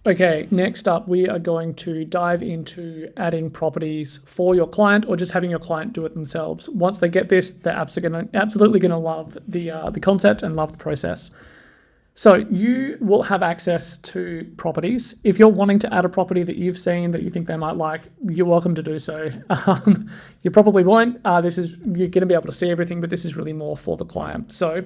Okay, next up, we are going to dive into adding properties for your client or just having your client do it themselves. Once they get this, they're absolutely going to love the concept and love the process. So you will have access to properties. If you're wanting to add a property that you've seen that you think they might like, you're welcome to do so. You probably won't. You're going to be able to see everything, but this is really more for the client. So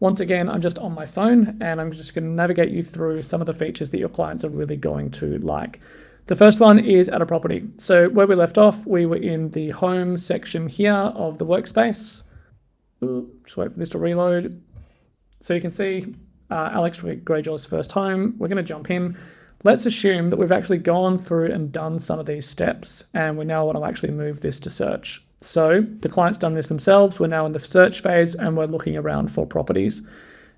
once again, I'm just on my phone and I'm just going to navigate you through some of the features that your clients are really going to like. The first one is add a property. So where we left off, we were in the home section here of the workspace. Just wait for this to reload. So you can see Alex Greyjaw's first home. We're going to jump in. Let's assume that we've actually gone through and done some of these steps and we now want to actually move this to search. So the client's done this themselves. We're now in the search phase and we're looking around for properties.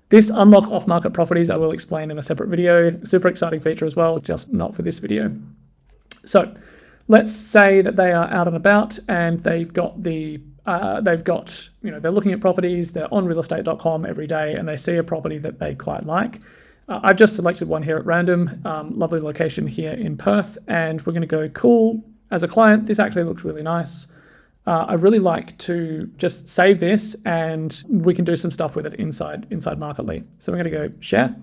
This unlock off-market properties I will explain in a separate video. Super exciting feature as well, just not for this video. So let's say that they are out and about and they've got they're looking at properties, they're on realestate.com every day and they see a property that they quite like. I've just selected one here at random, lovely location here in Perth, and we're going to go, cool, as a client, this actually looks really nice. I really like to just save this and we can do some stuff with it inside Marketly. So we're going to go share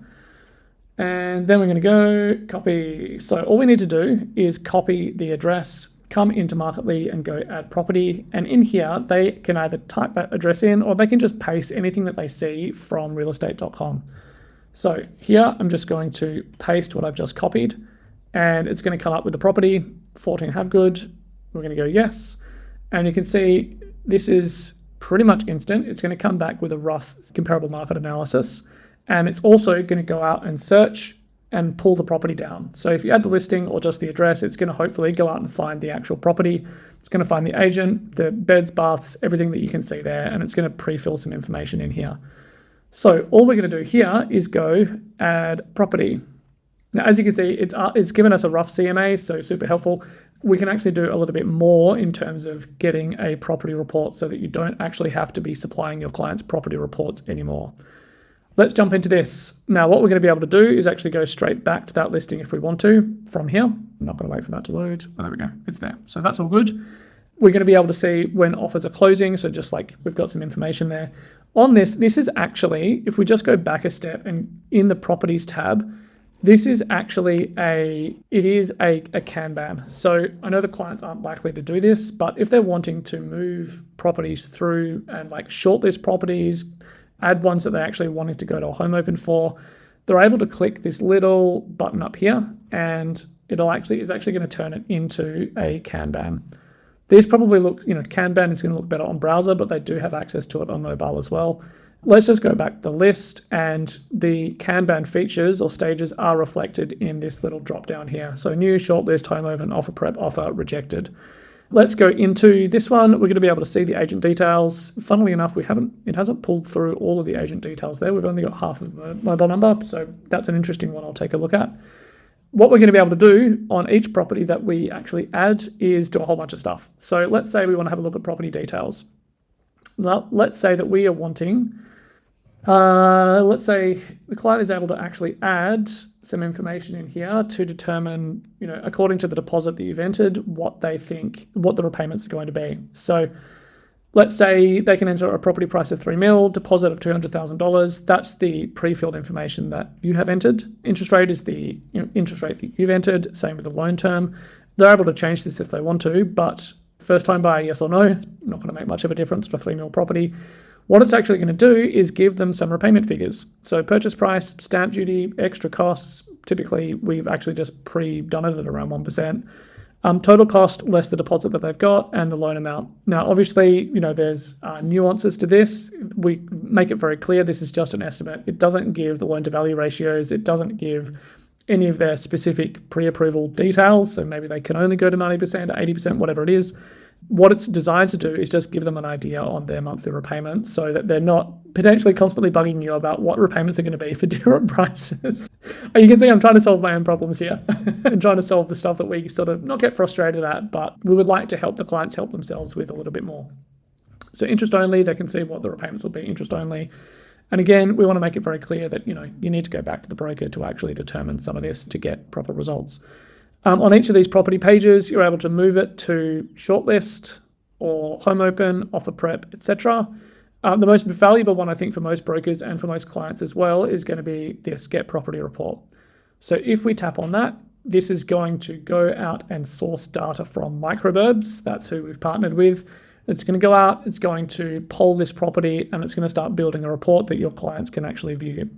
and then we're going to go copy. So all we need to do is copy the address, come into Marketly and go add property. And in here, they can either type that address in or they can just paste anything that they see from realestate.com. So here, I'm just going to paste what I've just copied and it's going to come up with the property, 14 Habgood. We're going to go yes. And you can see this is pretty much instant. It's going to come back with a rough comparable market analysis. And it's also going to go out and search and pull the property down. So if you add the listing or just the address, it's going to hopefully go out and find the actual property. It's going to find the agent, the beds, baths, everything that you can see there. And it's going to pre-fill some information in here. So all we're going to do here is go add property. Now, as you can see, it's given us a rough CMA, so super helpful. We can actually do a little bit more in terms of getting a property report so that you don't actually have to be supplying your clients property reports anymore. Let's jump into this. Now, what we're going to be able to do is actually go straight back to that listing if we want to from here. I'm not going to wait for that to load. Oh, there we go. It's there. So that's all good. We're going to be able to see when offers are closing. So just like we've got some information there. On this is actually, if we just go back a step and in the properties tab, this is actually a Kanban. So I know the clients aren't likely to do this, but if they're wanting to move properties through and like shortlist properties, add ones that they're actually wanting to go to a home open for, they're able to click this little button up here and is actually going to turn it into a Kanban. These probably Kanban is going to look better on browser, but they do have access to it on mobile as well. Let's just go back to the list and the Kanban features or stages are reflected in this little drop down here. So new, shortlist, home open, offer prep, offer, rejected. Let's go into this one. We're going to be able to see the agent details. Funnily enough, it hasn't pulled through all of the agent details there. We've only got half of the mobile number. So that's an interesting one I'll take a look at. What we're going to be able to do on each property that we actually add is do a whole bunch of stuff. So let's say we want to have a look at property details. Now, let's say that we are wanting, let's say the client is able to actually add some information in here to determine, according to the deposit that you've entered, what they think, what the repayments are going to be. So let's say they can enter a property price of 3 mil, deposit of $200,000. That's the pre-filled information that you have entered. Interest rate is the interest rate that you've entered. Same with the loan term. They're able to change this if they want to, but first time buyer, yes or no, it's not going to make much of a difference for 3 mil property. What it's actually going to do is give them some repayment figures. So purchase price, stamp duty, extra costs. Typically, we've actually just pre-done it at around 1%. Total cost less the deposit that they've got and the loan amount. Now, obviously, there's nuances to this. We make it very clear this is just an estimate. It doesn't give the loan to value ratios. It doesn't give any of their specific pre-approval details. So maybe they can only go to 90%, 80%, whatever it is. What it's designed to do is just give them an idea on their monthly repayments so that they're not potentially constantly bugging you about what repayments are going to be for different prices. You can see I'm trying to solve my own problems here and trying to solve the stuff that we sort of not get frustrated at, but we would like to help the clients help themselves with a little bit more. So interest only, they can see what the repayments will be, interest only. And again, we want to make it very clear that, you need to go back to the broker to actually determine some of this to get proper results. On each of these property pages, you're able to move it to shortlist or home open, offer prep, etc. The most valuable one, I think, for most brokers and for most clients as well is going to be this Get Property Report. So if we tap on that, this is going to go out and source data from Microburbs. That's who we've partnered with. It's going to go out, it's going to poll this property, and it's going to start building a report that your clients can actually view.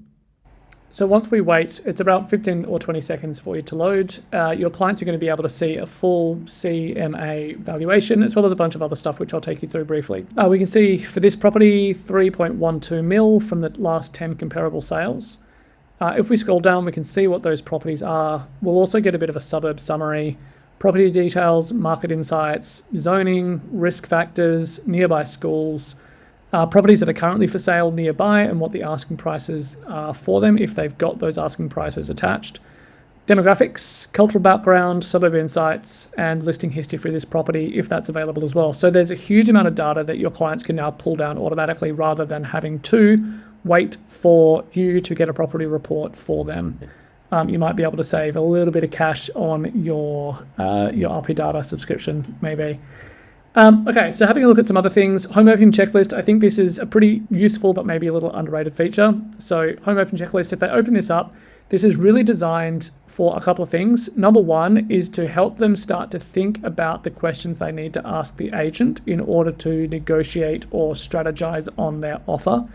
So once we wait, it's about 15 or 20 seconds for you to load. Your clients are going to be able to see a full CMA valuation, as well as a bunch of other stuff, which I'll take you through briefly. We can see for this property, 3.12 mil from the last 10 comparable sales. If we scroll down, we can see what those properties are. We'll also get a bit of a suburb summary, property details, market insights, zoning, risk factors, nearby schools, properties that are currently for sale nearby and what the asking prices are for them if they've got those asking prices attached, demographics, cultural background, suburb insights, and listing history for this property if that's available as well. So there's a huge amount of data that your clients can now pull down automatically rather than having to wait for you to get a property report for them. You might be able to save a little bit of cash on your RP data subscription, maybe. Okay, so having a look at some other things, home open checklist. I think this is a pretty useful but maybe a little underrated feature. So home open checklist, if they open this up, this is really designed for a couple of things. Number one is to help them start to think about the questions they need to ask the agent in order to negotiate or strategize on their offer.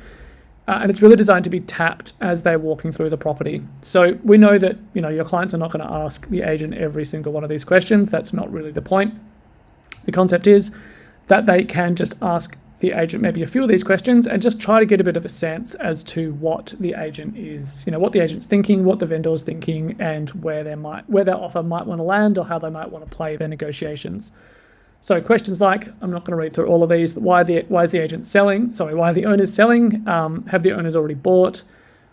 And it's really designed to be tapped as they're walking through the property. So we know that your clients are not going to ask the agent every single one of these questions. That's not really the point. The concept is that they can just ask the agent maybe a few of these questions and just try to get a bit of a sense as to what the agent is, what the agent's thinking, what the vendor's thinking, and where their offer might want to land or how they might want to play their negotiations. So questions like, I'm not going to read through all of these, why is the agent selling? Sorry, why are the owners selling? Have the owners already bought?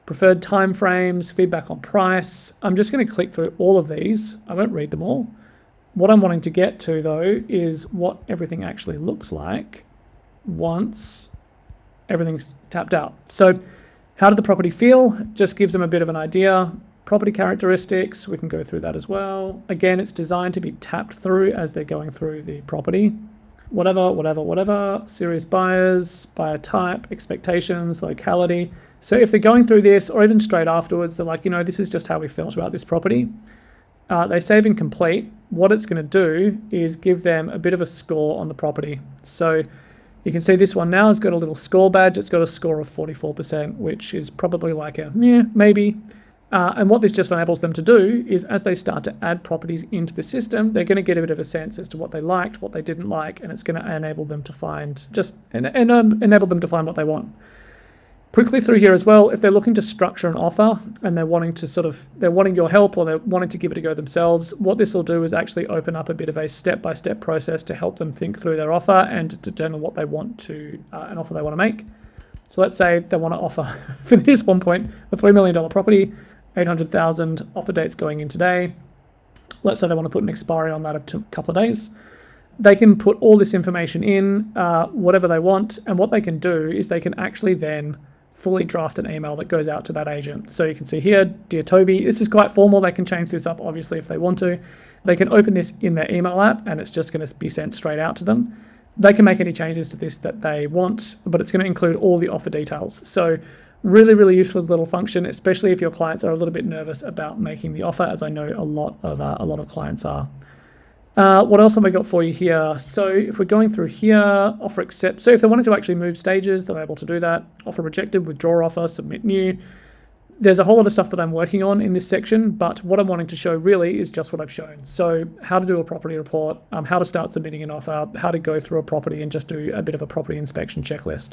Preferred timeframes, feedback on price. I'm just going to click through all of these. I won't read them all. What I'm wanting to get to though is what everything actually looks like once everything's tapped out. So how did the property feel? Just gives them a bit of an idea. Property characteristics, we can go through that as well. Again, it's designed to be tapped through as they're going through the property. Whatever. Serious buyers, buyer type, expectations, locality. So if they're going through this or even straight afterwards, they're like, this is just how we felt about this property. They save and complete. What it's going to do is give them a bit of a score on the property. So you can see this one now has got a little score badge. It's got a score of 44%, which is probably like a, maybe. And what this just enables them to do is as they start to add properties into the system, they're going to get a bit of a sense as to what they liked, what they didn't like, and it's going to enable them to find enable them to find what they want. Quickly through here as well, if they're looking to structure an offer and they're wanting your help or they're wanting to give it a go themselves, what this will do is actually open up a bit of a step-by-step process to help them think through their offer and to determine what they want to, an offer they want to make. So let's say they want to offer, for this one point, a $3 million property, 800,000, offer dates going in today. Let's say they want to put an expiry on that of a couple of days. They can put all this information in, whatever they want, and what they can do is they can actually then fully draft an email that goes out to that agent. So you can see here, Dear Toby, this is quite formal. They can change this up, obviously, if they want to. They can open this in their email app, and it's just going to be sent straight out to them. They can make any changes to this that they want, but it's going to include all the offer details. So really, really useful little function, especially if your clients are a little bit nervous about making the offer, as I know a lot of clients are. What else have I got for you here? So if we're going through here, offer accept. So if they wanted to actually move stages, they're able to do that. Offer rejected, withdraw offer, submit new. There's a whole lot of stuff that I'm working on in this section, but what I'm wanting to show really is just what I've shown. So how to do a property report, how to start submitting an offer, how to go through a property and just do a bit of a property inspection checklist.